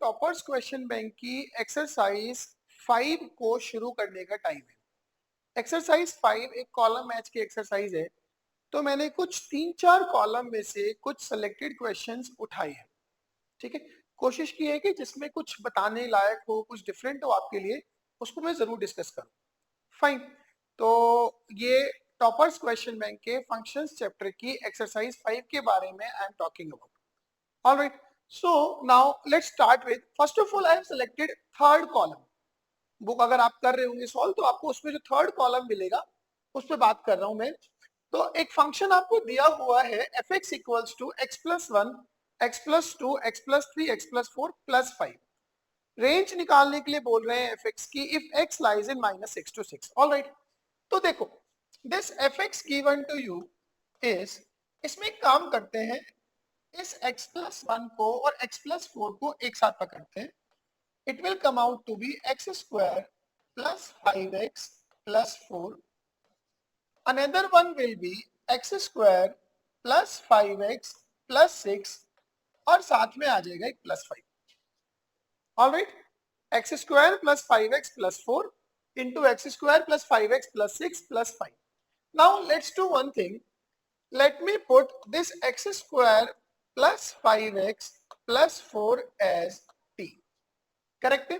Toppers question bank की exercise 5 को शुरू करने का टाइम है। एक्सरसाइज 5 एक कॉलम मैच की एक्सरसाइज है, तो मैंने कुछ 3-4 कॉलम में से कुछ सिलेक्टेड क्वेश्चंस उठाए हैं। ठीक है, कोशिश की है कि जिसमें कुछ बताने लायक हो, कुछ डिफरेंट हो आपके लिए, उसको मैं जरूर डिस्कस करूं। फाइन, तो ये टॉपर्स क्वेश्चन बैंक के फंक्शंस चैप्टर की एक्सरसाइज 5 के बारे में I am talking about. Alright, so now let's start with, first of all I have selected third column. Book अगर आप कर रहे होंगे सॉल्व तो आपको उसमें जो थर्ड कॉलम मिलेगा उस पर बात कर रहा हूं मैं। तो एक फंक्शन आपको दिया हुआ है f x equals to x plus 1, x plus 2, x plus 3, x plus 4 plus 5। Range निकालने के लिए बोल रहे हैं एफ एक्स की if x lies in -6 to 6। All right, तो देखो this f x given to you is, इसमें काम करते हैं, इस x प्लस 1 को और x प्लस 4 को एक साथ पकड़ते हैं। It will come out to be x square plus 5x plus 4। Another one will be x square plus 5x plus 6 और साथ में आ जाएगा एक plus 5। All right, x square plus 5x plus 4 into x square plus 5x plus 6 plus 5। Now let's do one thing, let me put this x square plus 5x plus 4 as t. Correct?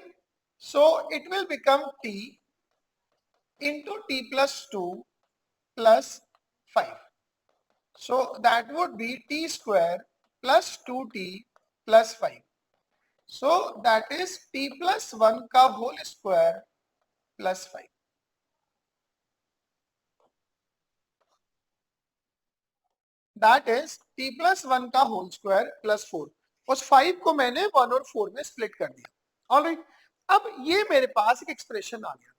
So it will become t into t plus 2 plus 5. So that would be t square plus 2t plus 5. So that is t plus 1 का whole square plus 5. That is t plus 1 का whole square plus 4। उस 5 को मैंने 1 और 4 में split कर दिया। Alright, अब ये मेरे पास एक एक्सप्रेशन आ गया।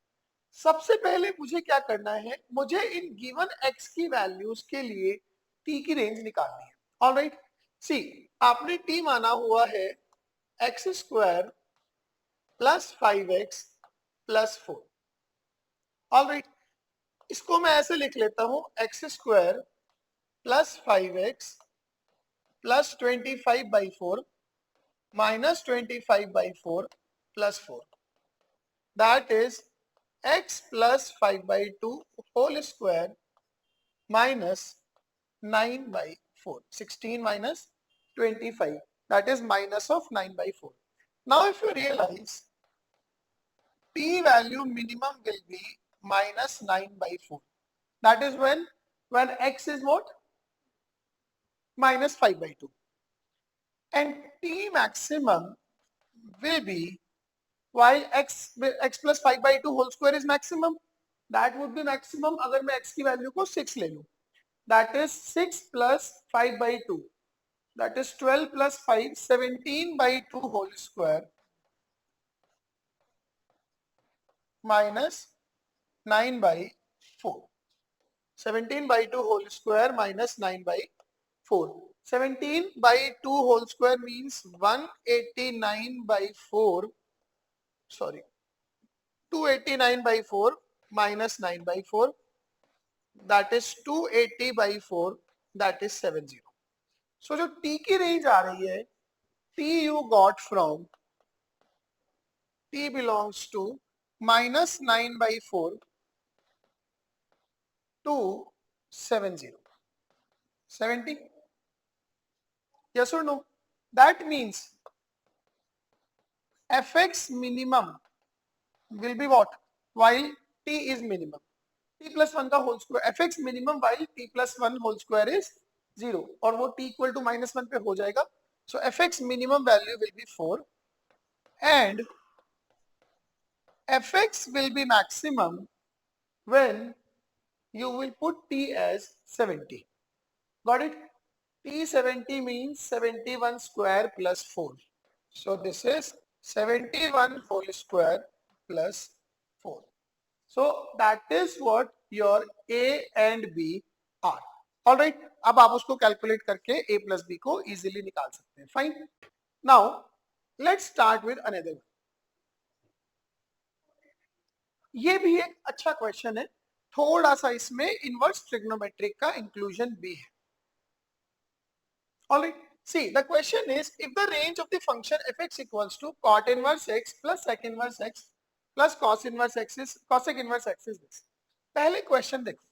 सबसे पहले मुझे क्या करना है, मुझे इन गिवन x की वैल्यूज के लिए t की रेंज निकालनी है। ऑलराइट, सी आपने t माना हुआ है x square plus 5x plus 4। Alright, इसको मैं ऐसे लिख लेता हूं, x square plus 5x plus 25/4 minus 25/4 plus 4. That is x plus 5/2 whole square minus 9/4. 16 minus 25. That is minus of 9/4. Now if you realize, t value minimum will be minus 9/4. That is when x is what? Minus 5/2. And t maximum will be, while x plus 5/2 whole square is maximum, that would be maximum अगर मैं x की value को 6 ले लूं, that is 6 plus 5/2, that is 12 plus 5, 17/2 whole square minus 9/4. 17/2 whole square minus 9/4. 17/2 whole square means 189/4, sorry, 289/4 minus 9/4, that is 280/4, that is 70. So जो t की range आ रही है, t you got from, t belongs to minus 9/4 to 70. 70? Yes or no? That means fx minimum will be what? While t is minimum. t plus 1 का whole square, fx minimum while t plus 1 whole square is 0, और वो t equal to -1 पे हो जाएगा. So fx minimum value will be 4 and fx will be maximum when you will put t as 70. Got it? t 70 means 71 square plus 4. So this is 71 whole square plus 4. So that is what your a and b are. Alright, अब आप उसको calculate करके a plus b को easily निकाल सकते हैं. Fine. Now let's start with another one. ये भी एक अच्छा क्वेश्चन है, थोड़ा सा इसमें इनवर्स ट्रिग्नोमेट्रिक का इंक्लूजन भी है. Alright, See, the question is, if the range of the function fx equals to cot inverse x plus sec inverse x plus cos inverse x is cosec inverse x is this. पहले question देखो,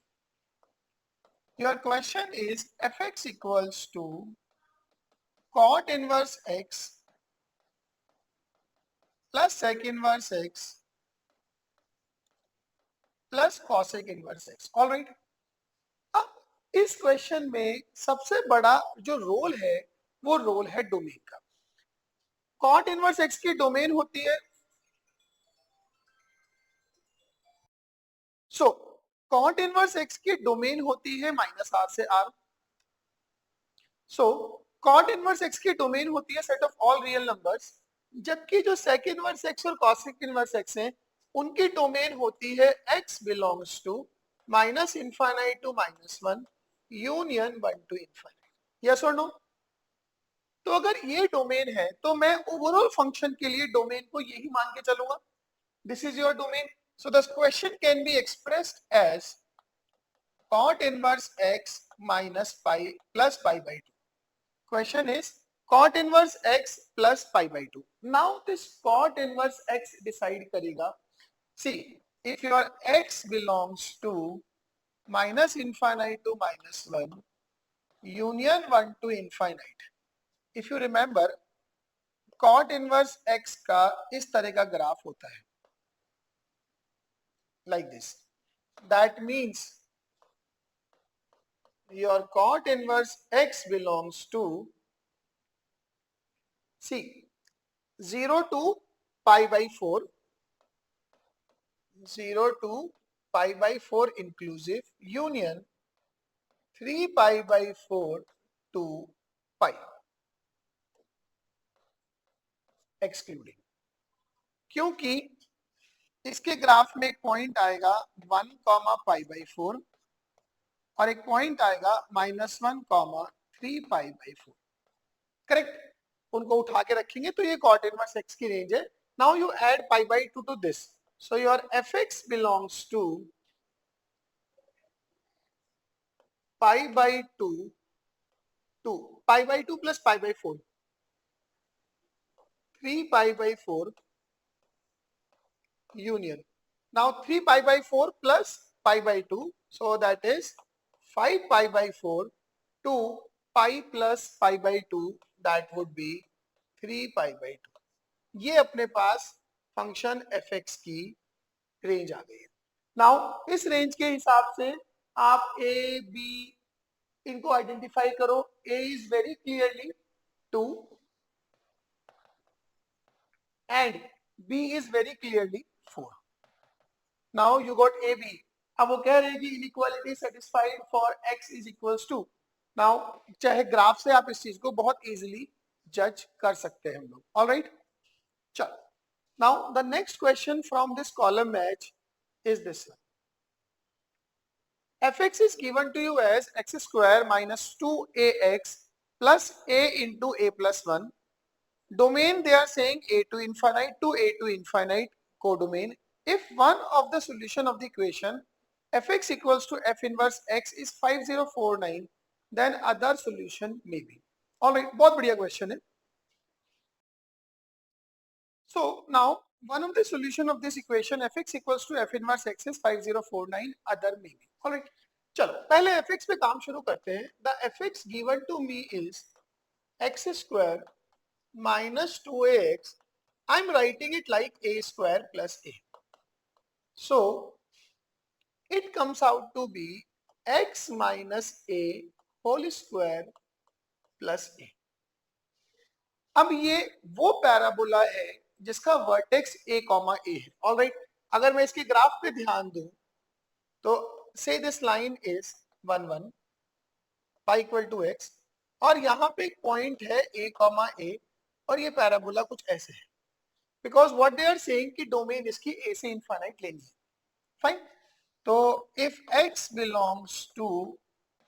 your question is fx equals to cot inverse x plus sec inverse x plus cosec inverse x. All right. अब इस question में सबसे बड़ा जो role है वो रोल है डोमेन का. कॉट इनवर्स एक्स की डोमेन होती है, सो कॉट इनवर्स एक्स की डोमेन होती है -r से r. So cot inverse x की डोमेन होती है set of all real numbers, जबकि जो सेक इनवर्स एक्स और कॉसेक इनवर्स एक्स हैं उनकी डोमेन होती है x belongs to -∞ to -1 union 1 to ∞. Yes और नो? तो अगर ये डोमेन है तो मैं ओवरऑल फंक्शन के लिए डोमेन को यही मान के चलूंगा. This is your domain. So the question can be expressed as cot inverse x minus pi plus pi by 2. Question is cot inverse x plus pi by 2. Now this cot inverse x decide करेगा. See, if your x belongs to -∞ to -1 union 1 to ∞. If you remember, cot inverse x का इस तरह का graph होता है, like this. That means your cot inverse x belongs to, see, 0 to pi by 4, 0 to pi by 4 inclusive union 3 pi by 4 to pi excluding. क्योंकि इसके graph में एक पॉइंट आएगा 1, pi by 4 और एक पॉइंट आएगा -1, 3 pi by 4. करेक्ट? उनको उठा के रखेंगे तो ये cot inverse x की रेंज है. Now you add pi by 2 to this, so your fx belongs to pi by 2 to pi by 2 plus pi by 4, 3 pi by 4 union. Now 3 pi by 4 plus pi by 2, so that is 5 pi by 4 to pi plus pi by 2, that would be 3 pi by 2. ये अपने पास function fx की range आ गई है. Now इस range के हिसाब से आप a b इनको आइडेंटिफाई करो. a is very clearly 2 and b is very clearly 4. Now you got a b. अब वो कह रहे हैं कि inequality satisfied for x is equals to. Now चाहे ग्राफ से आप इस चीज को बहुत इजीली जज कर सकते हैं हम लोग. ऑल राइट, चलो. Now the next question from this column match is this one. fx is given to you as x square minus 2ax plus a into a plus 1. Domain they are saying a to infinite to a to infinite codomain. If one of the solution of the equation fx equals to f inverse x is 5049, then other solution may be. All right, बहुत बढ़िया question है. So now one of the solution of this equation fx equals to f inverse x is 5049, other may be. All right, चलो पहले fx पे काम शुरू करते हैं. The fx given to me is x square minus 2ax. I'm writing it like a square plus a. So it comes out to be x minus a whole square plus a. अब ये वो parabola है जिसका vertex a, a है. All right, अगर मैं इसके graph पे ध्यान दूं तो say this line is 1 1 pi equal to x और यहाँ पे एक पॉइंट है a, a और ये पैराबोला कुछ ऐसे है. Because what they are saying कि डोमेन इसकी a से इनफाइनाइट लेनी है. फाइन. तो if x belongs to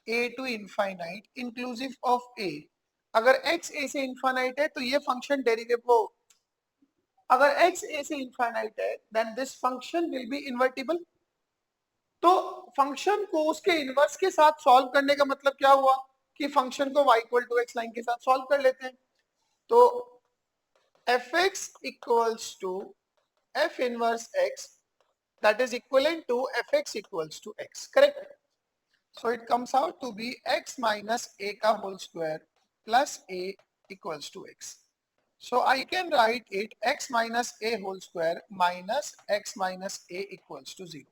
a to infinite inclusive of a, अगर x a से इनफाइनाइट है तो ये फंक्शन डेरिवेटिव. अगर x a से इनफाइनाइट है then this function will be invertible. तो फंक्शन को उसके इनवर्स के साथ सॉल्व करने का मतलब क्या हुआ कि फंक्शन को y equal to x line के साथ सॉल्व कर लेते हैं। तो fx equals to f inverse x that is equivalent to fx equals to x, correct? So it comes out to be x minus a ka whole square plus a equals to x. So I can write it x minus a whole square minus x minus a equals to 0.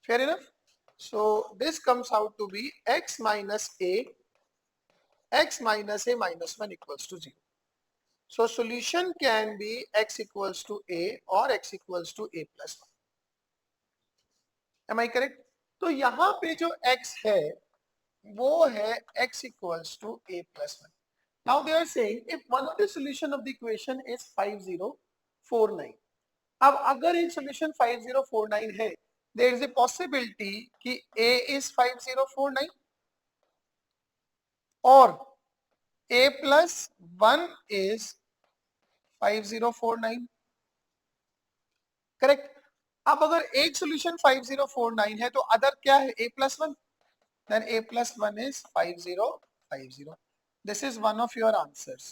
Fair enough? So this comes out to be x minus a minus 1 equals to 0. So solution can be x equals to a or x equals to a plus 1. Am I correct? तो यहाँ पे जो x है वो है x equals to a plus 1. Now they are saying if one of the solution of the equation is 5049. अब अगर एक solution 5049 है, there is a possibility कि a is 5049 और a plus 1 is 5049. करेक्ट? अब अगर एक सॉल्यूशन 5049 है तो अदर क्या है? a plus 1. Then a plus 1 is 5050. This is one of your answers.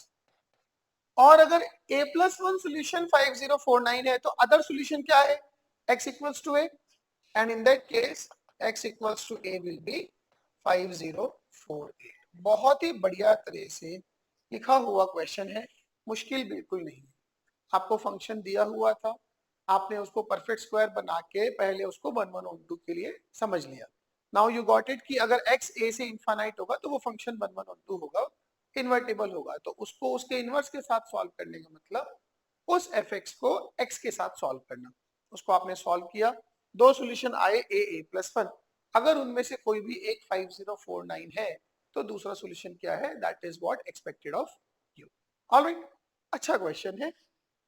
और अगर a plus 1 solution 5049 है तो अदर सॉल्यूशन क्या है? x equals to a, and in that case x equals to a will be 5048. बहुत ही बढ़िया तरह से लिखा हुआ क्वेश्चन है, मुश्किल बिल्कुल नहीं। आपको फंक्शन दिया हुआ था, आपने उसको परफेक्ट स्क्वायर बना के पहले उसको 1 1 2 के लिए समझ लिया। नाउ यू गॉट इट कि अगर x a से इनफाइनाइट होगा तो वो फंक्शन 1 1 2 होगा, इन्वर्टिबल होगा, तो उसको उसके इनवर्स के साथ सॉल्व करने का मतलब उस fx को x के साथ सॉल्व करना। उसको आपने सॉल्व किया, दो सॉल्यूशन आए a plus 1। अगर उनमें से कोई भी एक 5049 है तो दूसरा सॉल्यूशन क्या है? That is what expected of you. Alright, अच्छा क्वेश्चन है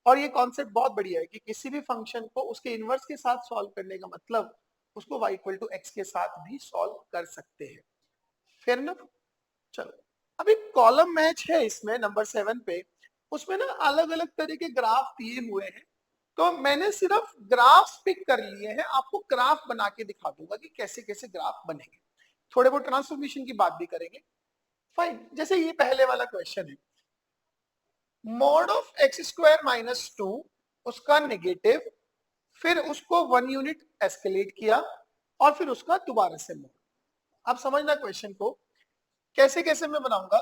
और ये कॉन्सेप्ट बहुत बढ़िया है कि किसी भी फंक्शन को उसके इनवर्स के साथ सॉल्व करने का मतलब उसको y इक्वल टू एक्स के साथ भी सॉल्व कर सकते हैं। Fair enough? चलो, अभी कॉलम मैच है इसमें नंबर 7 पे, उसमें ना अलग अलग तरह के ग्राफ दिए हुए हैं, तो मैंने सिर्फ ग्राफ पिक कर लिए हैं, आपको ग्राफ बना के दिखा दूंगा कि कैसे कैसे ग्राफ बनेंगे। थोड़े बहुत ट्रांसफॉर्मेशन की बात भी करेंगे। फाइन, जैसे ये पहले वाला क्वेश्चन है, mod of x square minus 2 उसका नेगेटिव, फिर उसको 1 यूनिट एस्केलेट किया और फिर उसका दोबारा से मोड। अब समझना क्वेश्चन को कैसे कैसे मैं बनाऊंगा।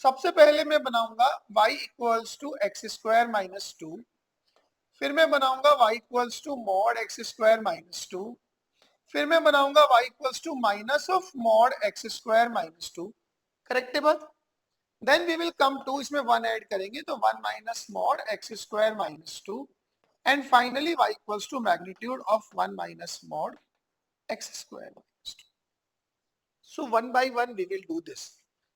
सबसे पहले मैं बनाऊंगा y equals to x square minus 2, फिर मैं बनाऊंगा y equals to mod x square minus 2, फिर मैं बनाऊंगा y equals to minus of mod x square minus 2। Correct है बात? Then we will come to, इसमें 1 ऐड करेंगे तो 1 minus mod x square minus 2, and finally y equals to magnitude of 1 minus mod x square minus 2। So one by one we will do this.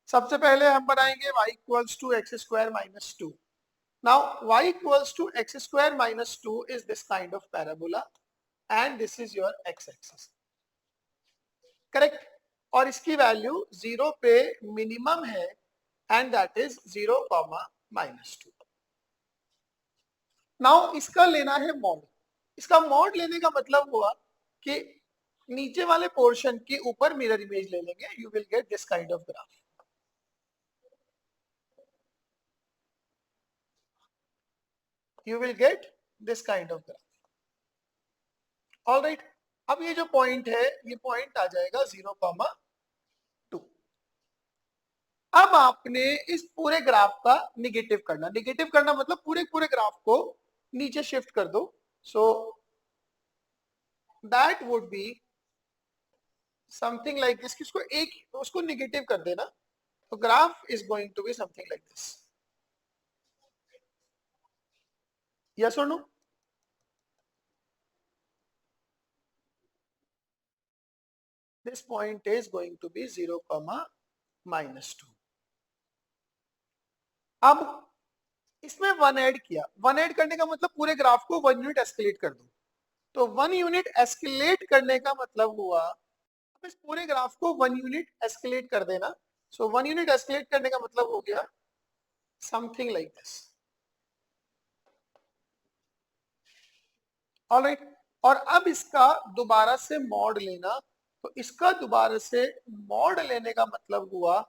सबसे पहले हम बनाएंगे y equals to x square minus 2। Now y equals to x square minus 2 is this kind of parabola and this is your x axis. Correct? और इसकी value 0 पे minimum है and that is 0, -2. Now इसका लेना है mod. इसका mod लेने का मतलब हुआ कि नीचे वाले पोर्शन के ऊपर मिरर इमेज ले लेंगे, you will get this kind of graph. You will get this kind of graph. Alright, अब ये जो पॉइंट है ये पॉइंट आ जाएगा 0, 2। अब आपने इस पूरे ग्राफ का निगेटिव करना, निगेटिव करना मतलब पूरे पूरे ग्राफ को नीचे शिफ्ट कर दो। So that would be something like this, किसको एक उसको निगेटिव कर देना, तो graph is going to be something like this. Yes और no? This point is going to be 0, -2. अब इसमें 1 ऐड किया, 1 ऐड करने का मतलब पूरे ग्राफ को 1 यूनिट एस्केलेट कर दो, तो 1 यूनिट एस्केलेट करने का मतलब हुआ अब इस पूरे ग्राफ को 1 यूनिट एस्केलेट कर देना। सो 1 यूनिट एस्केलेट करने का मतलब हो गया समथिंग लाइक दिस। ऑलराइट, और अब इसका दोबारा से मॉड लेना, तो इसका दोबारा से मॉड लेने का मतलब हुआ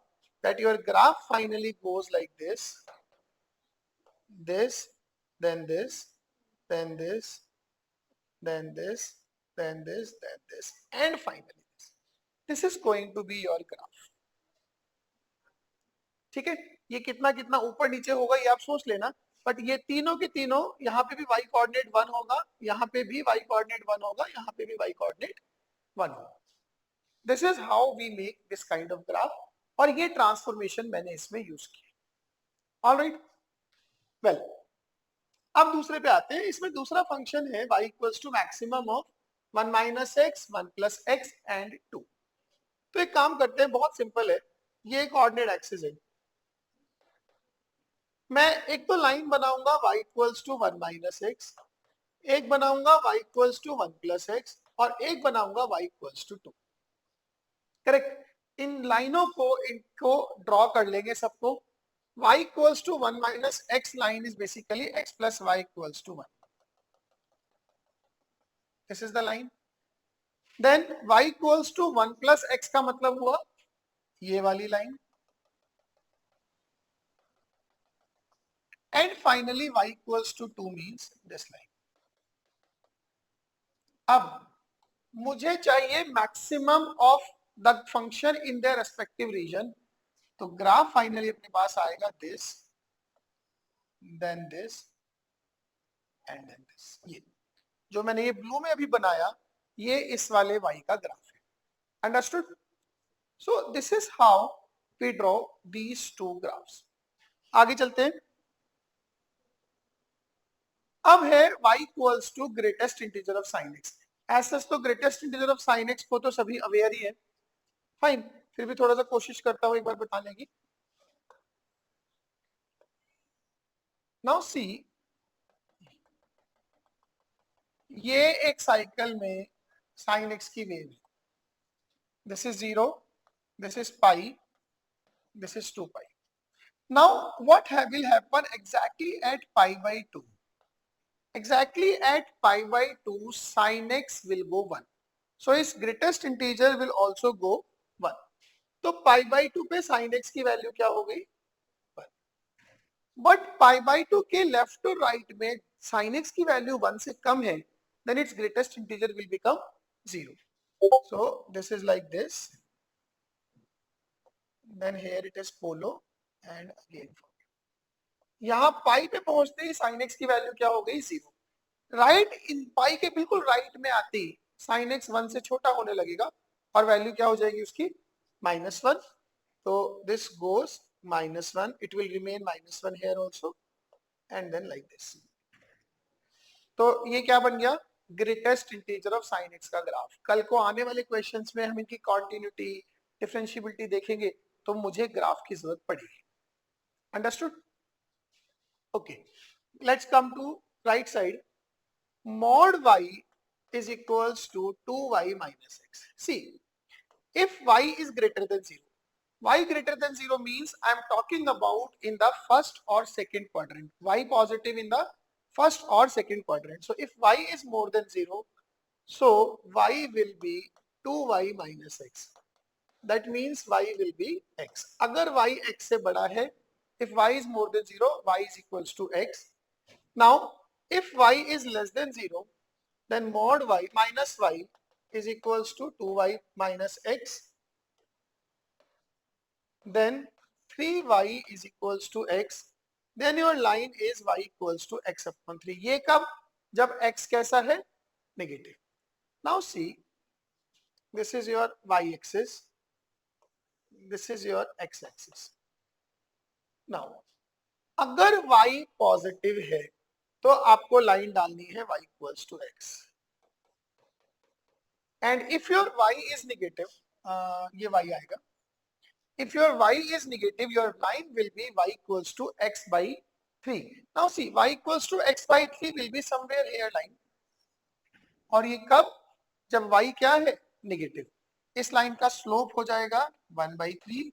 that your graph finally goes like this, then this, then this, then this, then this, then this, and finally this. This is going to be your graph. ठीक है, ये कितना कितना ऊपर नीचे होगा ये आप सोच लेना, बट ये तीनों के तीनों, यहाँ पे भी y कोऑर्डिनेट 1 होगा, यहाँ पे भी y कोऑर्डिनेट 1 होगा, यहाँ पे भी y कोऑर्डिनेट 1 होगा. This is how we make this kind of graph, और ये ट्रांसफॉर्मेशन मैंने इसमें यूज की. ऑलराइट, वेल अब दूसरे पे आते हैं. इसमें दूसरा फंक्शन है y equals to maximum of 1 minus x, 1 plus x and 2. तो एक काम करते हैं, बहुत सिंपल है. ये कोऑर्डिनेट एक्सिस है. मैं एक तो लाइन बनाऊंगा y equals to 1 minus x, एक बनाऊंगा y equals to 1 plus x, और एक बनाऊंगा y इक्वल्स टू 2. करेक्ट. इन लाइनों को इनको ड्रॉ कर लेंगे सबको. y equals to 1 minus x line is basically x plus y equals to 1. This is the line. Then y equals to 1 plus x का मतलब हुआ ये वाली line, and finally y equals to 2 means this line. अब मुझे चाहिए maximum of the function in their respective region. तो graph finally अपने पास आएगा this, then this and then this. ये जो मैंने ये ब्लू में अभी बनाया, ये इस वाले y का ग्राफ है. Understood? So this is how we draw these two graphs. आगे चलते हैं. अब है y equals to greatest integer of sine x. ऐसा तो greatest integer of sine x को तो सभी अवेयर ही है. फाइन, फिर भी थोड़ा सा कोशिश करता हूं एक बार बताने की. नाउ सी, ये एक साइकिल में साइन एक्स की वेव है. This is 0, this is pi, this is 2 pi. Now what will happen exactly at pi by 2? Exactly at pi by 2 sin x will go 1. So its greatest integer will also go 1. तो pi by 2 पे sin x की value क्या हो गई? 1. But pi by 2 के left to right में sin x की value 1 से कम है, then its greatest integer will become 0. So this is like this. Then here it is polo and again. यहाँ पाई पे पहुंचते ही sin x की वैल्यू क्या हो गई? 0. राइट इन पाई के बिल्कुल राइट में आती sin x 1 से छोटा होने लगेगा और वैल्यू क्या हो जाएगी उसकी? -1. तो this goes -1. It will remain -1 here also and then like this. तो ये क्या बन गया? Greatest integer of sin x का ग्राफ. कल को आने वाले क्वेश्चंस में हम इनकी कॉन्टिन्यूटी, डिफरेंशिएबिलिटी देखेंगे, तो मुझे ग्राफ की जरूरत पड़ेगी. Understood? Okay, let's come to right side. Mod y is equals to 2y minus x. See, if y is greater than 0, y greater than 0 means I am talking about in the first or second quadrant. Y positive in the first or second quadrant. So if y is more than 0, so y will be 2y minus x. That means y will be x. अगर y x से बड़ा है, if y is more than 0, y is equals to x. Now, if y is less than 0, then mod y minus y is equals to 2y minus x. Then 3y is equals to x. Then your line is y equals to x upon 3. ये कब? जब x कैसा है? Negative. Now see, this is your y axis. This is your x axis. Now, अगर y positive है, तो आपको line डालनी है y equals to x. And if your y is negative, ये y आएगा. If your y is negative, your line will be y equals to x by 3. Now see, y equals to x by 3 will be somewhere here line. और ये कब? जब y क्या है? Negative. इस line का स्लोप हो जाएगा 1/3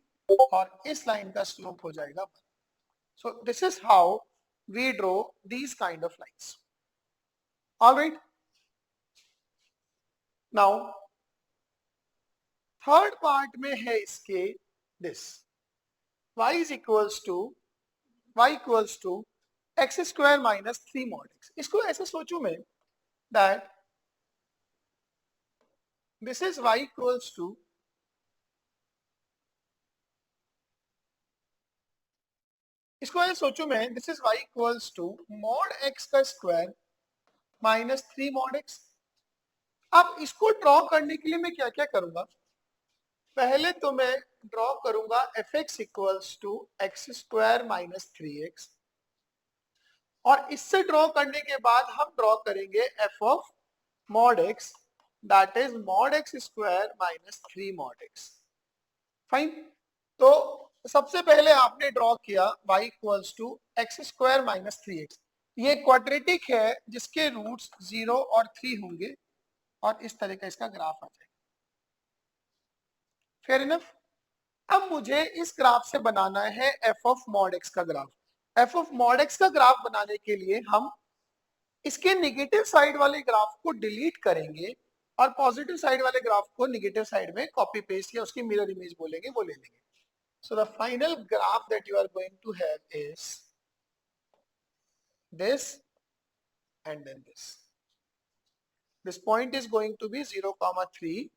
और इस लाइन का स्लोप हो जाएगा 1. So this is how we draw these kind of lines. All right. Now, third part में है इसके this. y is equals to x square minus 3 mod x. इसको ऐसे सोचूं मैं that this is y equals to इसको ऐसे सोचूं मैं this is y equals to mod x का स्क्वायर माइनस 3 mod x. अब इसको ड्रॉ करने के लिए मैं क्या क्या करूंगा? पहले तो मैं ड्रॉ करूंगा f x equals to x square minus 3x और इससे ड्रॉ करने के बाद हम ड्रॉ करेंगे f of mod x that is mod x square minus 3 mod x. Fine. तो सबसे पहले आपने ड्रॉ किया y equals to x square minus 3x. ये क्वाड्रेटिक है जिसके रूट्स 0 और 3 होंगे और इस तरह का इसका ग्राफ आ जाएगा. Fair enough. अब मुझे इस ग्राफ से बनाना है एफ ऑफ मॉड एक्स का graph. F of mod x का ग्राफ बनाने के लिए हम इसके नेगेटिव साइड वाले ग्राफ को डिलीट करेंगे और पॉजिटिव साइड वाले ग्राफ को नेगेटिव साइड में कॉपी पेस्ट या उसकी मिरर इमेज बोलेंगे वो ले लेंगे. So the final graph that you are going to have is this and then this. This point is going to be 0, 3.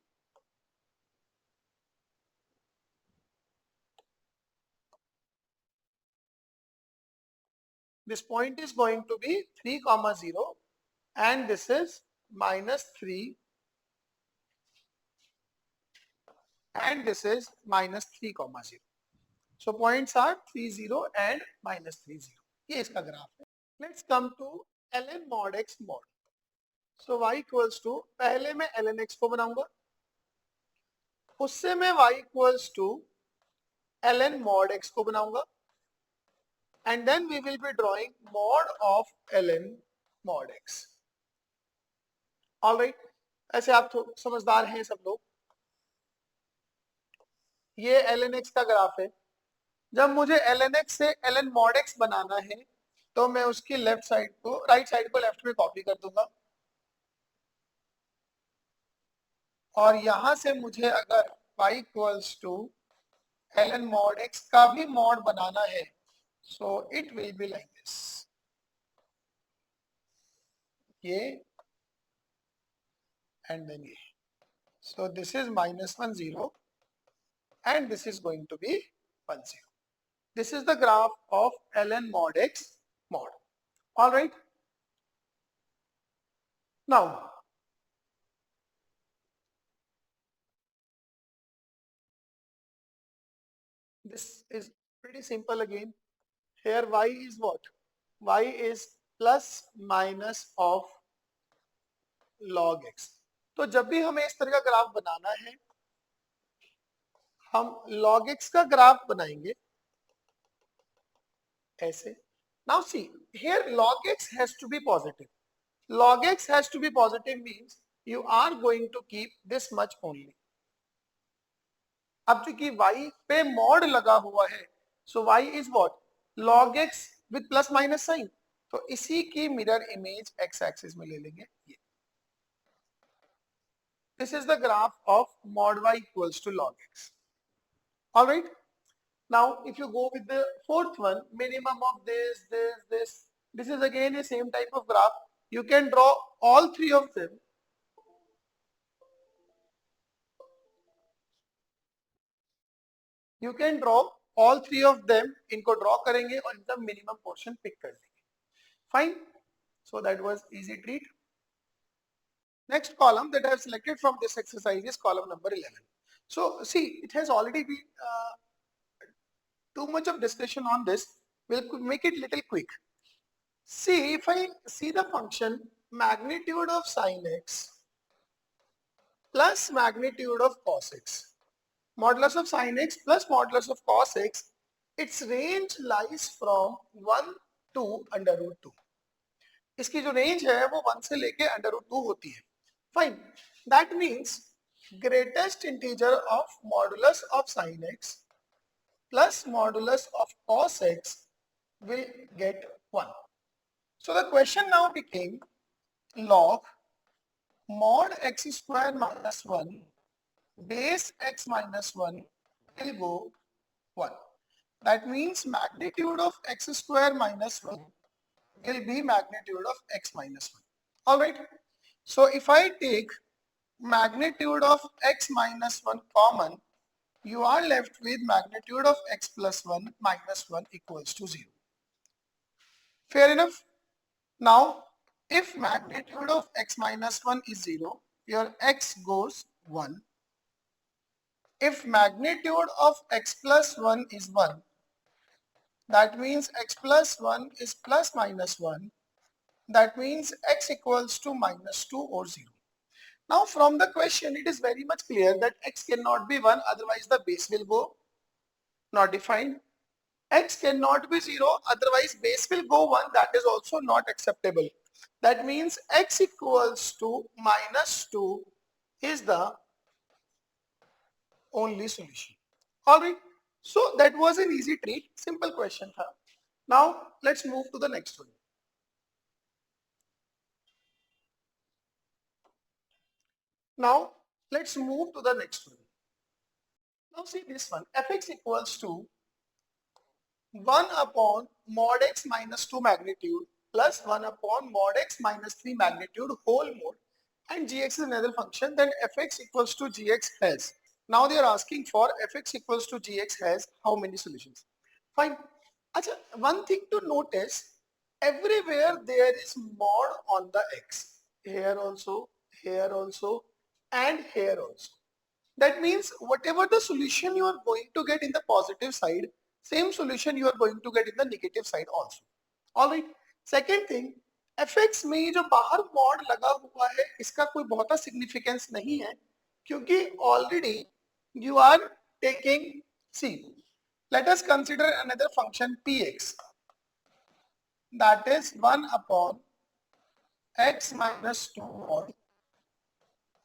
This point is going to be 3, 0 and this is minus 3 and this is minus 3, 0. So points are 3, 0 and minus 3, 0. ये इसका graph है. Let's come to ln mod x mod. So y equals to पहले मैं ln x को बनाऊंगा उससे मैं y equals to ln mod x को बनाऊंगा and then we will be drawing mod of ln mod x. All right. ऐसे आप समझदार हैं सब लोग. ये ln x का ग्राफ है. जब मुझे ln x से ln mod x बनाना है तो मैं उसकी लेफ्ट साइड को राइट साइड को लेफ्ट में कॉपी कर दूंगा और यहां से मुझे अगर y equals to ln mod x का भी मॉड बनाना है so it will be like this. ये and then ये. So this is minus 1, 0 and this is going to be 1, 0. This is the graph of ln mod x mod. All right. Now, this is pretty simple again. Here y is what? Y is plus minus of log x. तो जब भी हमें इस तरह का graph बनाना है हम log x का ग्राफ बनाएंगे ऐसे. Now see, here log x has to be positive. Log x has to be positive means you are going to keep this much only. अब चूंकि y पे मॉड लगा हुआ है so y is what? log x with plus minus sign. तो इसी की mirror image x axis में ले लेंगे ये. This is the graph of mod y equals to log x. All right. Now, if you go with the fourth one, minimum of this, this is again the same type of graph. You can draw all three of them. You can draw all three of them. इनको draw करेंगे और इनका minimum portion pick कर देंगे. Fine. So that was easy treat. Next column that I have selected from this exercise is column number 11. So see, it has already been too much of discussion on this. We'll make it little quick. See, if I see the function magnitude of sin x plus magnitude of cos x, modulus of sin x plus modulus of cos x, its range lies from 1 to under root 2. इसकी जो range है वो 1 से लेके under root 2 होती है. Fine. That means greatest integer of modulus of sin x plus modulus of cos x will get 1. So the question now became log mod x square minus 1 base x minus 1 will go 1. That means magnitude of x square minus 1 will be magnitude of x minus 1. Alright. So if I take magnitude of x minus 1 common, you are left with magnitude of x plus 1 minus 1 equals to 0. Fair enough? Now, if magnitude of x minus 1 is 0, your x goes 1. If magnitude of x plus 1 is 1, that means x plus 1 is plus minus 1. That means x equals to minus 2 or 0. Now from the question, it is very much clear that x cannot be 1, otherwise the base will go not defined. X cannot be 0, otherwise base will go 1, that is also not acceptable. That means x equals to minus 2 is the only solution. Alright, so that was an easy treat, simple question. Now let's move to the next one. Now let's move to the next one. Now see this one, fx equals to 1 upon mod x minus 2 magnitude plus 1 upon mod x minus 3 magnitude whole mode, and gx is another function, then fx equals to gx has. Now they are asking for fx equals to gx has how many solutions? Fine. Achha, one thing to notice, everywhere there is mod on the x. Here also, and here also. That means whatever the solution you are going to get in the positive side, same solution you are going to get in the negative side also. Alright. Second thing, fx में जो बाहर mod लगा हुआ है, इसका कोई बहुत significance नहीं है, क्योंकि already you are taking, see, let us consider another function px, that is 1 upon x minus 2 mod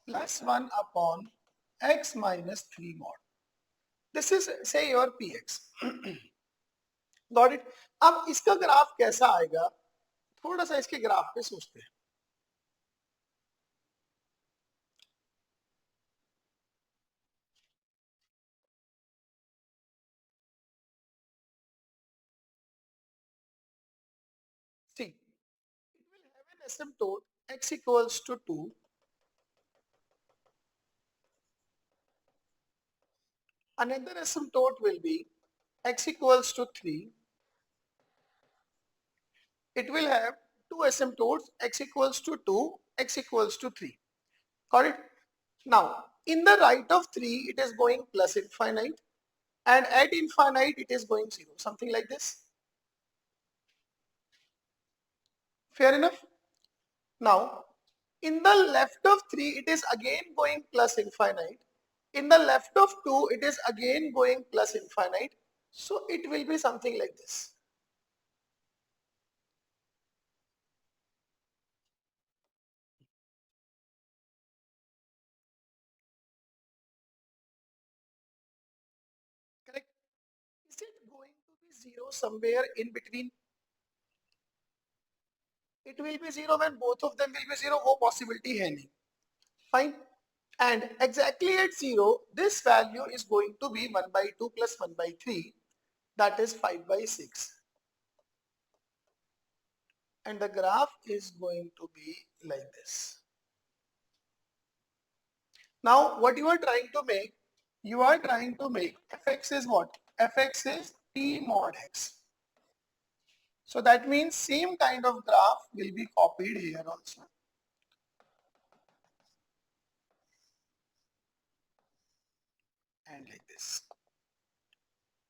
plus 1 upon x minus 3 mod. This is say your px. Got it? अब इसका ग्राफ कैसा आएगा, थोड़ा सा इसके ग्राफ पे सोचते हैं. See, it will have an asymptote x equals to 2. Another asymptote will be x equals to 3. It will have two asymptotes, x equals to 2, x equals to 3. Got it? Now, in the right of 3, it is going plus infinite, and at infinite, it is going 0. Something like this. Fair enough? Now, in the left of 3, it is again going plus infinite. In the left of 2, it is again going plus infinite. So, it will be something like this. Correct? Is it going to be 0 somewhere in between? It will be 0 when both of them will be 0. वो possibility है नहीं. Fine. And exactly at 0, this value is going to be 1 by 2 plus 1 by 3. That is 5 by 6. And the graph is going to be like this. Now, what you are trying to make? You are trying to make fx is what? Fx is p mod x. So that means same kind of graph will be copied here also. And like this.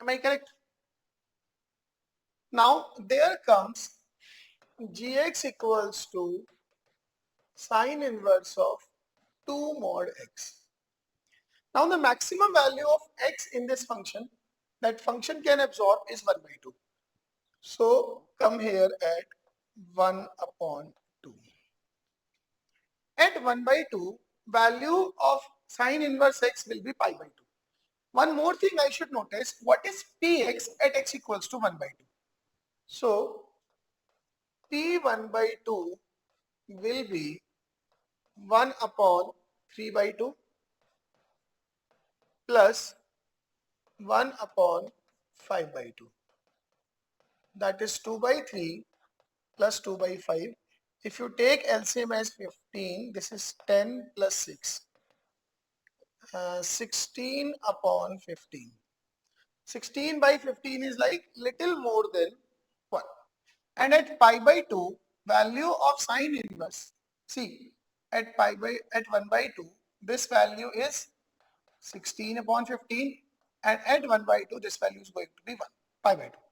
Am I correct? Now there comes gx equals to sine inverse of 2 mod x. Now the maximum value of x in this function, that function can absorb is 1 by 2. So come here at 1 upon 2. At 1 by 2, value of sine inverse x will be pi by 2. One more thing I should notice, what is px at x equals to 1 by 2? So p1 by 2 will be 1 upon 3 by 2 plus 1 upon 5/2. That is 2/3 plus 2/5. If you take LCM as 15, this is 10 plus 6. 16 upon 15. 16/15 is like little more than 1. And at pi/2, value of sine inverse. See, at 1/2, this value is 16 upon 15, and at 1/2, this value is going to be 1, pi/2.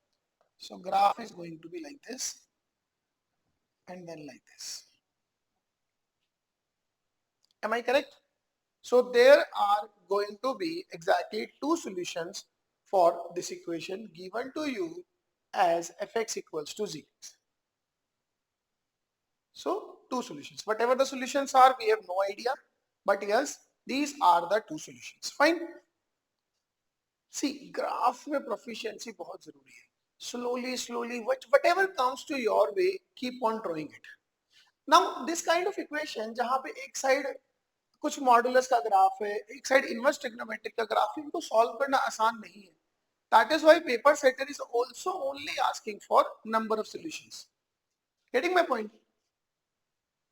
So graph is going to be like this, and then like this. Am I correct? So there are going to be exactly two solutions for this equation given to you as fx equals to 0. So two solutions. Whatever the solutions are, we have no idea. But yes, these are the two solutions. Fine. See, graph में proficiency बहुत जरूरी है. Slowly, whatever comes to your way, keep on drawing it. Now, this kind of equation, जहाँ पे एक side कुछ modulus का graph है, एक साइड इनवर्स ट्रिग्नोमेट्रिक का ग्राफ है, इनको सॉल्व करना आसान नहीं है. That is why paper setter is also only asking for number of solutions. Getting my point?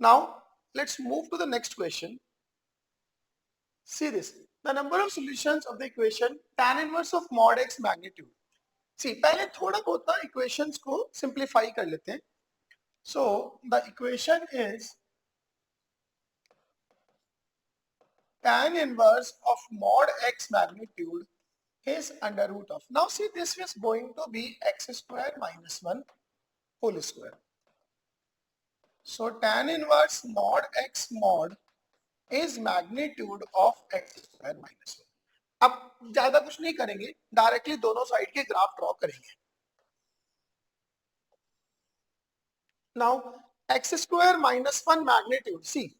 Now, let's move to the next question. See this. The number of solutions of the equation tan inverse of mod x magnitude. See, पहले थोड़ा बहुत ना equations को simplify कर लेते हैं. So, the equation is tan inverse of mod x magnitude is under root of. Now see, this is going to be x square minus 1 whole square. So tan inverse mod x mod is magnitude of x square minus 1. अब ज्यादा कुछ नहीं करेंगे, directly दोनों side के graph draw करेंगे. Now x square minus 1 magnitude, see,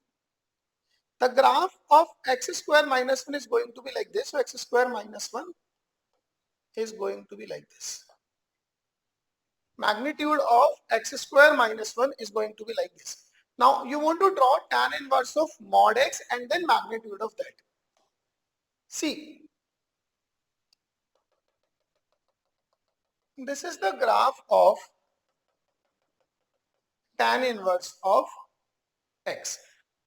the graph of x square minus 1 is going to be like this. So x square minus 1 is going to be like this. Magnitude of x square minus 1 is going to be like this. Now you want to draw tan inverse of mod x and then magnitude of that. See, this is the graph of tan inverse of x.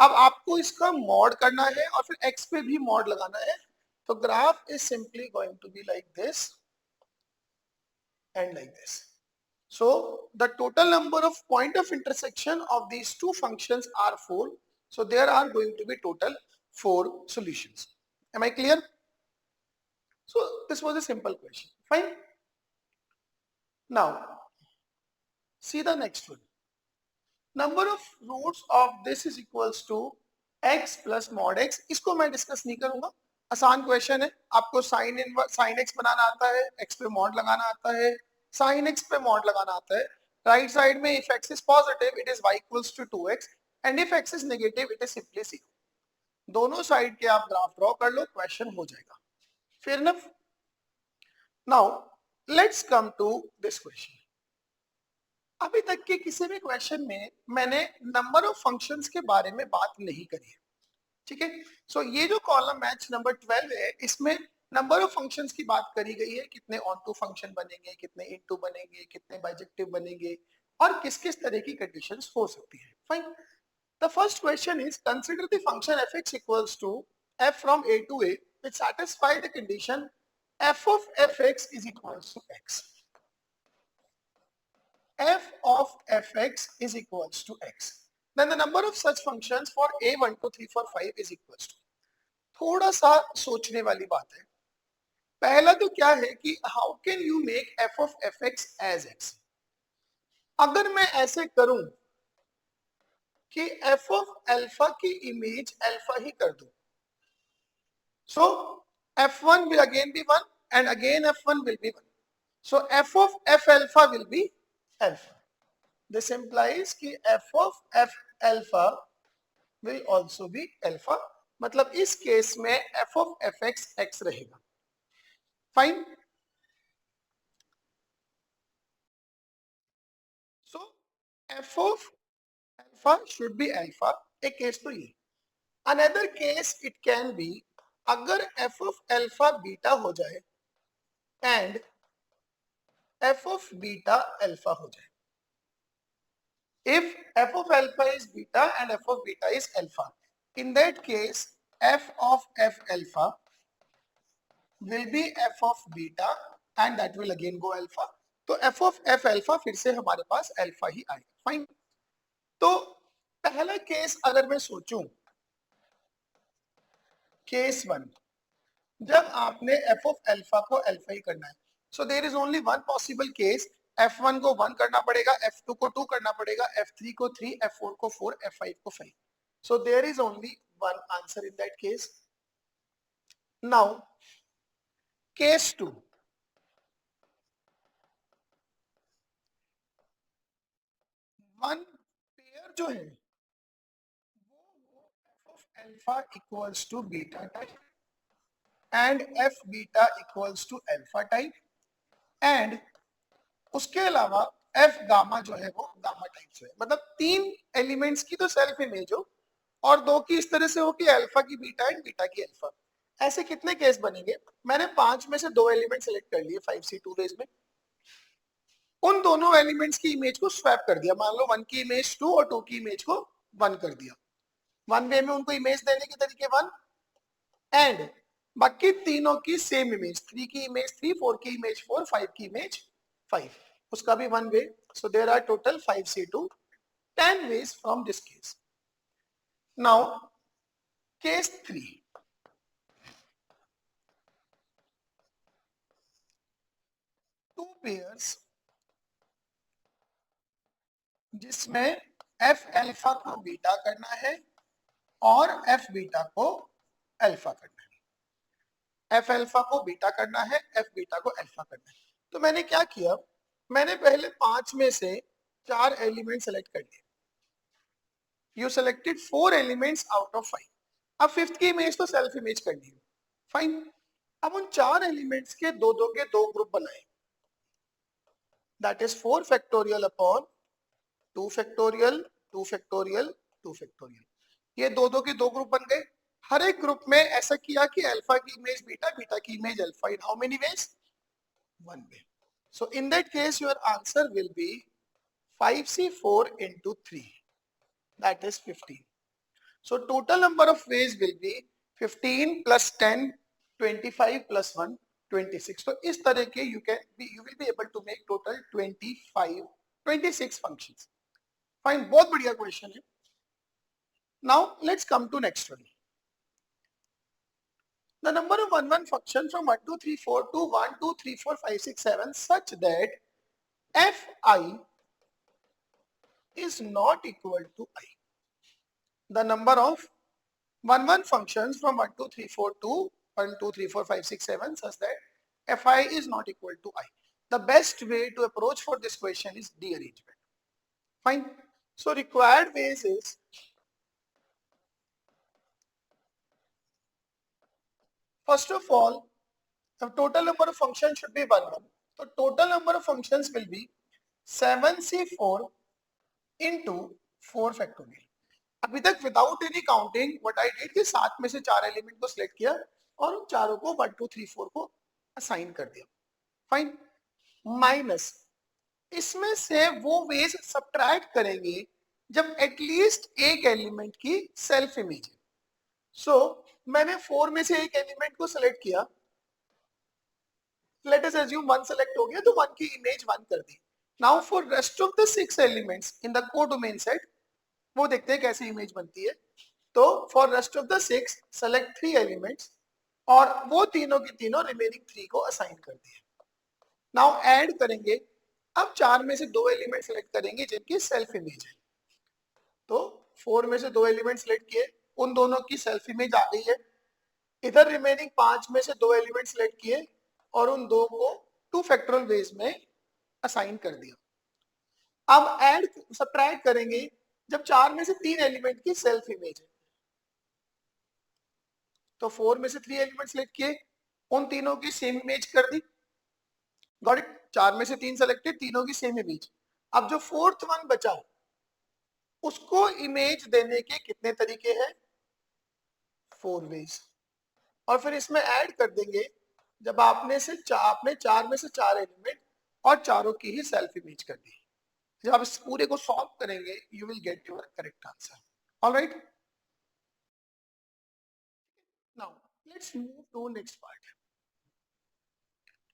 अब आपको इसका mod करना है और फिर x पे भी mod लगाना है. तो graph is simply going to be like this and like this. So the total number of point of intersection of these two functions are 4. So there are going to be total 4 solutions. Am I clear? So this was a simple question. Fine. Now see the next one. Number of roots of this is equals to x plus mod x. इसको मैं discuss नहीं करूंगा. आसान question है. आपको sign x बनाना आता है, x पे mod लगाना आता है, sin x पे mod लगाना आता है. राइट साइड में if x is positive it is y equals to 2x and if x is negative it is simply 0. दोनों साइड के आप ग्राफ ड्रॉ कर लो, क्वेश्चन हो जाएगा. Fair enough? Now let's come to this question. अभी तक के किसी भी क्वेश्चन में मैंने नंबर ऑफ फंक्शंस के बारे में बात नहीं करी है. ठीक है. सो ये जो कॉलम मैच नंबर 12 है, इसमें नंबर ऑफ फंक्शंस की बात करी गई है. कितने ऑन टू फंक्शन बनेंगे, कितने इनटू बनेंगे, कितने बाइजेक्टिव बनेंगे और किस किस तरह की कंडीशंस हो सकती है. Fine. The first question is consider the function fx equals to f from a to a which satisfy the condition f of fx is equals to x. F of fx is equals to x. Then the number of such functions for a 1 2 3 4 5 is equals to. थोड़ा सा सोचने वाली बात है. पहला तो क्या है कि how can you make f of fx as x. अगर मैं ऐसे करूं कि f of alpha की इमेज अल्फा ही कर दूं, so f1 will again be 1 and again f1 will be 1. So f of f alpha will be alpha. This implies कि f of f alpha will also be alpha. मतलब इस case में f of fx x रहेगा. Fine. So f of alpha should be alpha. एक case तो ये. Another case it can be अगर f of alpha beta हो जाए and F of beta alpha हो जाए. If f of alpha is beta and f of beta is alpha, in that case f of f alpha will be f of beta and that will again go alpha. तो f of f alpha फिर से हमारे पास alpha ही आएगा. Fine. तो पहला case अगर मैं सोचूं, केस 1, जब आपने f of alpha को alpha ही करना है, so there is only one possible case. f1 को 1 करना पड़ेगा, f2 को 2 करना पड़ेगा, f3 को 3, f4 को 4, f5 को 5. So there is only one answer in that case. Now, case 2. One pair जो है वो f of alpha equals to beta type and f beta equals to alpha type and उसके अलावा f gamma जो है वो gamma type से है. मतलब 3 एलिमेंट्स की तो सेल्फ इमेज हो और 2 की इस तरह से हो कि अल्फा की बीटा एंड बीटा की अल्फा. ऐसे कितने केस बनेंगे? मैंने 5 में से 2 एलिमेंट सेलेक्ट कर लिए 5C2 वेज में. उन दोनों एलिमेंट्स की इमेज को स्वैप कर दिया. मान लो 1 की इमेज 2 और 2 की इमेज को 1 कर दिया. 1 वे में उनको इमेज देने के तरीके 1 एंड बाकी तीनों की सेम इमेज, 3 की इमेज 3, 4 की इमेज 4, 5 की इमेज 5, उसका भी 1 way. So there are total 5C2, 10 ways from this case. Now case 3. Two pairs जिसमें f अल्फा को बीटा करना है और f बीटा को अल्फा करना है. f अल्फा को बीटा करना है, f बीटा को अल्फा करना है. तो मैंने क्या किया, मैंने पहले 5 में से 4 एलिमेंट सेलेक्ट कर लिए. You selected 4 elements out of 5. अब फिफ्थ की इमेज तो सेल्फ इमेज करनी है. फाइन. अब उन 4 एलिमेंट्स के दो दो के 2 ग्रुप बनाए. That is 4 factorial upon 2 factorial, 2 factorial, 2 factorial. ये दो दो के 2 ग्रुप बन गए. हर एक ग्रुप में ऐसा किया कि अल्फा की इमेज बीटा, बीटा की image alpha. In how many ways? 1 way. So in that case your answer will be 5C4 into 3, that is 15. So total number of ways will be 15 plus 10, 25 plus 1, 26. So इस तरह के you will be able to make total 26 functions. Fine, बहुत बढ़िया question है. Now let's come to next one. The number of 1 function from 1 2 3 4 to 1 2 3 4 5 6 7 such that fi is not equal to I. The number of 1 functions from 1 2 3 4 to 1 2 3 4 5 6 7 such that fi is not equal to I. The best way to approach for this question is D arrangement. Fine. So required ways is first of all, the total number of functions should be 1. So total number of functions will be 7C4 into 4 factorial. अभी तक without any counting what I did कि 7 में से 4 element को select किया और उन चारों को 1 2 3 4 को असाइन कर दिया. फाइन. माइनस इसमें से वो वेज सब्ट्रैक्ट करेंगे जब एटलीस्ट एक एलिमेंट की सेल्फ इमेज है. सो मैंने 4 में से एक एलिमेंट को सिलेक्ट किया. लेट अस अज्यूम 1 सेलेक्ट हो गया तो 1 की इमेज 1 कर दी. Now for rest of the 6 elements in the codomain set वो देखते हैं कैसी इमेज बनती है. तो for rest of the 6 select 3 elements और वो तीनों की तीनों रिमेनिंग 3 को असाइन कर दिए. नाउ ऐड करेंगे. अब 4 में से 2 एलिमेंट सेलेक्ट करेंगे जिनकी सेल्फ इमेज है. तो 4 में से 2 एलिमेंट सेलेक्ट किए, उन दोनों की सेल्फ इमेज आ गई है. इधर रिमेनिंग 5 में से 2 एलिमेंट सेलेक्ट किए और उन 2 को 2 फैक्टोरियल वेज में असाइन कर दिया. अब ऐड सब्ट्रैक्ट करेंगे जब 4 में से 3 एलिमेंट की सेल्फ इमेज है. तो 4 में से 3 एलिमेंट सेलेक्ट किए, उन तीनों की सेम इमेज कर दी. Got it. 4 में से 3 सेलेक्टेड, तीनों की सेम इमेज. अब जो फोर्थ वन बचा उसको इमेज देने के कितने तरीके हैं? 4 वेज. और फिर इसमें ऐड कर देंगे जब आपने 4 में से 4 एलिमेंट और चारों की ही सेल्फ इमेज कर दी। जब आप इस पूरे को सॉल्व करेंगे you will get your correct answer. Alright, now let's move to next part.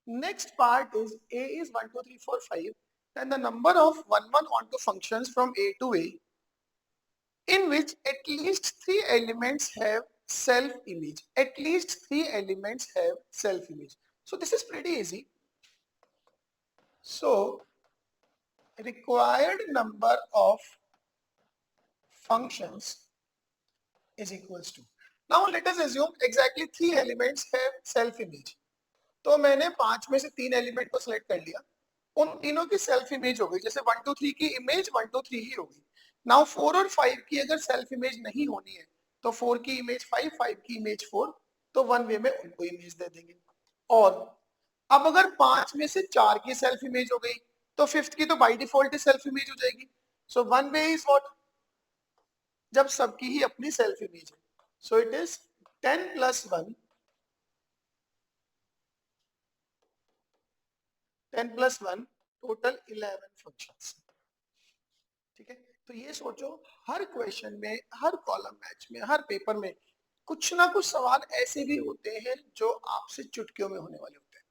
Next part is A is 1, 2, 3, 4, 5. Then the number of 1, 1 onto functions from A to A in which at least 3 elements have self-image. At least 3 elements have self-image. So this is pretty easy. So required number of functions is equals to. Now let us assume exactly 3 elements have self-image. तो मैंने 5 में से 3 element को select कर लिया, उन तीनों की सेल्फ इमेज हो गई। जैसे 1, 2, 3 की इमेज 1, 2, 3 ही होगी। नाउ 4 और 5 की अगर सेल्फ इमेज नहीं होनी है तो 4 की इमेज 5, 5 की इमेज 4, तो वन वे में उनको इमेज दे देंगे। और अब अगर 5 में से 4 की सेल्फ इमेज हो गई तो 5th की तो by default he self image हो जाएगी। So one way is what, जब सबकी ही अपनी सेल्फ इमेज है। सो इट इज 10 + 1, 10 + 1 टोटल 11 फंक्शंस। ठीक है, तो ये सोचो हर क्वेश्चन में, हर कॉलम मैच में, हर पेपर में कुछ ना कुछ सवाल ऐसे भी होते हैं जो आपसे चुटकियों में होने वाले होते हैं।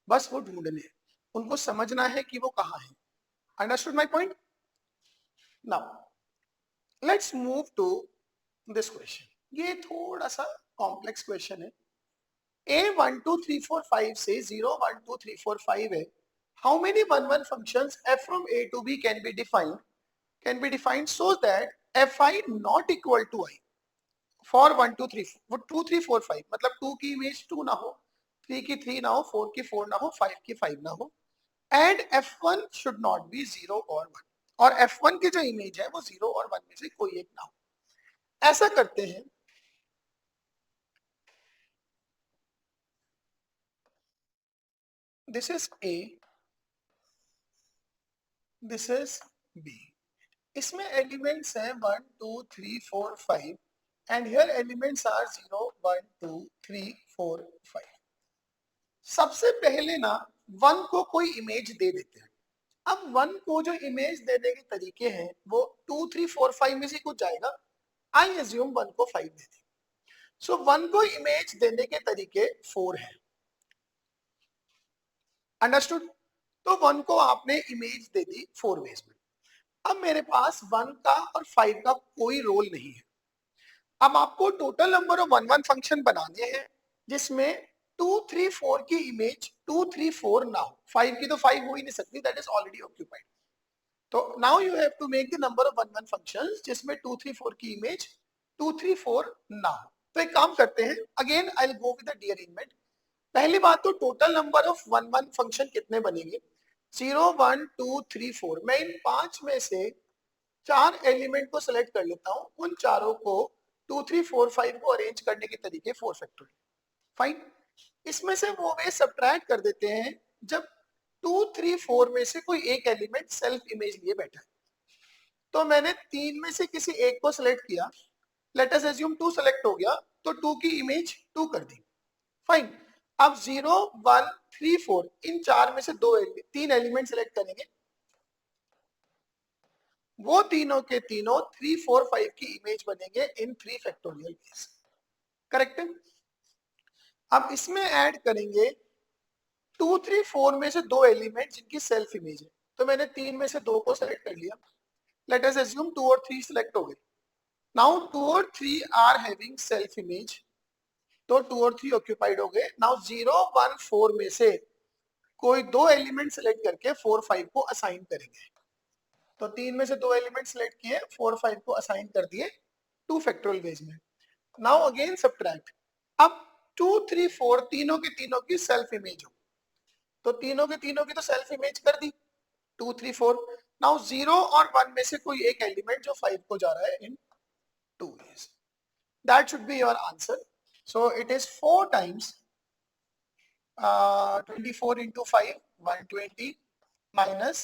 बस वो ढूंढने हैं, उनको समझना है कि वो कहाँ है। Understood my point? Now let's move to this question. ये थोड़ा सा कॉम्प्लेक्स क्वेश्चन है। A 1, 2, 3, 4, 5 से 0, 1, 2, 3, 4, 5 है। How many 1, 1 functions f from A to B can be defined so that fi not equal to I for 1, 2, 3, वो 2, 3, 4, 5 मतलब 2 की image 2 ना हो, 3 की 3 ना हो, 4 की 4 ना हो, 5 की 5 ना हो, and f1 should not be 0 और 1, और f1 की जो इमेज है वो 0 और 1 में से कोई एक ना हो। ऐसा करते हैं, this is A, this is B। इसमें एलिमेंट्स हैं 1, 2, 3, 4, 5 एंड हियर एलिमेंट्स आर 0, 1, 2, 3, 4, 5। सबसे पहले ना 1 को कोई इमेज दे देते हैं। अब 1 को जो इमेज देने के तरीके हैं वो 2, 3, 4, 5 में से कुछ जाएगा। आई एज्यूम 1 को 5 दे दी। सो 1 को इमेज देने के तरीके 4 है। अंडरस्टूड? तो 1 को आपने इमेज दे दी 4 वेज में। अब मेरे पास 1 का और 5 का कोई रोल नहीं है। अब आपको टोटल नंबर ऑफ 1, 1 फंक्शन बनाने हैं जिसमें 2, 3, 4 की इमेज 2, 3, 4 ना हो। 5 की तो 5 हो ही नहीं सकती, दैट इज ऑलरेडी ऑक्यूपाइड। तो now you have to make the number of 1, 1 functions जिसमें 2, 3, 4 की इमेज 2, 3, 4 ना हो। तो एक काम करते हैं, again I will go with the rearrangement. पहली बात तो टोटल नंबर ऑफ 1, 1 फंक्शन कितने बनेंगे? 0, 1, 2, 3, 4। मैं इन 5 में से 4 एलिमेंट को सिलेक्ट कर लेता हूं, उन चारों को 2, 3, 4, 5 को अरेंज करने के तरीके 4 फैक्टोरियल। फाइन, इसमें से वो वे सब्ट्रैक्ट कर देते हैं जब 2, 3, 4 में से कोई एक एलिमेंट सेल्फ इमेज लिए बैठा है। तो मैंने 3 में से किसी एक को सिलेक्ट किया, लेट अस अज्यूम 2 सेलेक्ट हो गया, तो 2 की इमेज 2 कर दी। फाइन, अब 0, 1, 3, 4 इन 4 में से 3 एलिमेंट सिलेक्ट करेंगे, वो तीनों के तीनों 3, 4, 5 की इमेज बनेंगे इन 3 फैक्टोरियल केस। करेक्ट है? अब इसमें ऐड करेंगे 2, 3, 4 में से 2 एलिमेंट जिनकी सेल्फ इमेज है। तो मैंने 3 में से 2 को सिलेक्ट कर लिया, लेट अस अज्यूम 2 और 3 सिलेक्ट हो गए। नाउ 2 और 3 आर हैविंग सेल्फ इमेज, तो 2 और 3 ऑक्यूपाइड हो गए। नाउ 0, 1, 4 में से कोई 2 एलिमेंट सिलेक्ट करके 4, 5 को असाइन करेंगे। तो 3 में से 2 एलिमेंट सिलेक्ट किए, 4, 5 को असाइन कर दिए 2 फैक्टोरियल वेज में। Now again subtract. अब 2, 3, 4 तीनों के तीनों की सेल्फ इमेज हो, तो तीनों के तीनों की तो सेल्फ इमेज कर दी 2, 3, 4। नाउ 0 और 1 में से कोई एक एलिमेंट जो 5 को जा रहा है in 2 ways. That should be your answer. So it is 4 times 24 into 5, 120 minus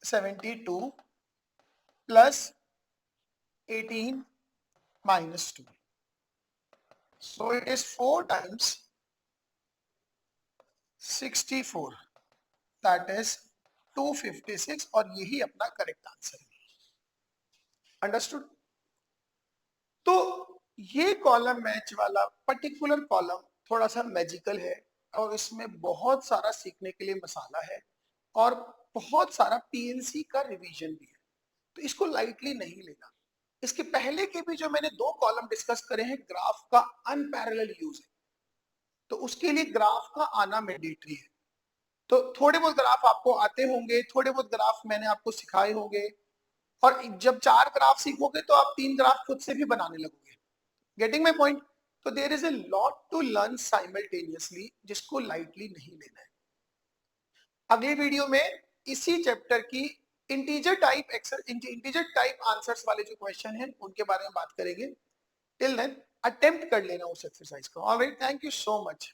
72 plus 18 minus 2. So it is 4 times 64. That is 256 और यही अपना करेक्ट आंसर है। अंडरस्टूड? तो ये कॉलम मैच वाला पर्टिकुलर कॉलम थोड़ा सा मैजिकल है और इसमें बहुत सारा सीखने के लिए मसाला है और बहुत सारा पीएनसी का रिवीजन भी है, तो इसको लाइटली नहीं लेना। इसके पहले के भी जो मैंने 2 कॉलम डिस्कस करे हैं, ग्राफ का अनपैरेलल यूज है, तो उसके लिए ग्राफ का आना मैंडेटरी है। तो थोड़े बहुत ग्राफ आपको आते होंगे, थोड़े बहुत ग्राफ मैंने आपको सिखाए होंगे, और जब 4 ग्राफ सीखोगे तो आप 3 ग्राफ खुद से भी बनाने लगोगे। Getting my point? तो there is a lot to learn simultaneously, जिसको लाइटली नहीं लेना है। अगली वीडियो में इसी चैप्टर की इंटीजर टाइप आंसर्स वाले जो क्वेश्चन हैं उनके बारे में बात करेंगे। टिल देन अटेम्प्ट कर लेना उस एक्सरसाइज को। Alright, thank you so much.